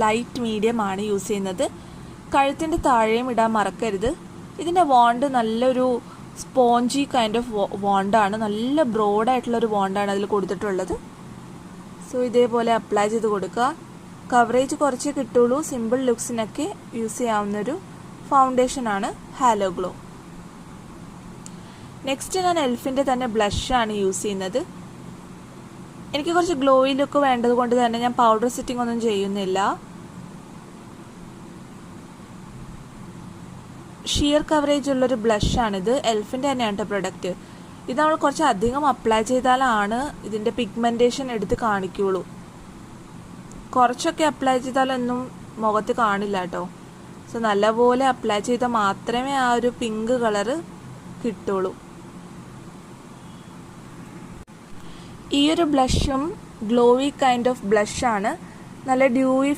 Light medium ആണ് use ചെയ്യുന്നത്. കഴുത്തിൻ്റെ താഴെയും ഇടാൻ മറക്കരുത്. ഇതിൻ്റെ വാണ്ട് നല്ലൊരു സ്പോഞ്ചി കൈൻഡ് ഓഫ് വാണ്ടാണ്, നല്ല ബ്രോഡായിട്ടുള്ളൊരു വാണ്ടാണ് അതിൽ കൊടുത്തിട്ടുള്ളത്. സോ ഇതേപോലെ അപ്ലൈ ചെയ്ത് കൊടുക്കുക. കവറേജ് കുറച്ചേ കിട്ടുള്ളൂ. സിമ്പിൾ ലുക്സിനൊക്കെ യൂസ് ചെയ്യാവുന്നൊരു ഫൗണ്ടേഷനാണ് ഹാലോ ഗ്ലോ. നെക്സ്റ്റ് ഞാൻ എൽഫിൻ്റെ തന്നെ ബ്ലഷാണ് യൂസ് ചെയ്യുന്നത്. എനിക്ക് കുറച്ച് ഗ്ലോയി ലുക്ക് വേണ്ടത് കൊണ്ട് തന്നെ ഞാൻ പൗഡർ സെറ്റിംഗ് ഒന്നും ചെയ്യുന്നില്ല. ഷിയർ കവറേജ് ഉള്ളൊരു ബ്ലഷാണിത്. എൽഫിൻ്റെ തന്നെയാണ് പ്രൊഡക്റ്റ്. ഇത് നമ്മൾ കുറച്ച് അധികം അപ്ലൈ ചെയ്താലാണ് ഇതിൻ്റെ പിഗ്മെൻറ്റേഷൻ എടുത്ത് കാണിക്കുള്ളൂ. കുറച്ചൊക്കെ അപ്ലൈ ചെയ്താലൊന്നും മുഖത്ത് കാണില്ല കേട്ടോ. സോ നല്ലപോലെ അപ്ലൈ ചെയ്താൽ മാത്രമേ ആ ഒരു പിങ്ക് കളറ് കിട്ടുള്ളൂ. ഈ ഒരു ബ്ലഷും ഗ്ലോയി കൈൻഡ് ഓഫ് ബ്ലഷാണ്. നല്ല ഡ്യൂയി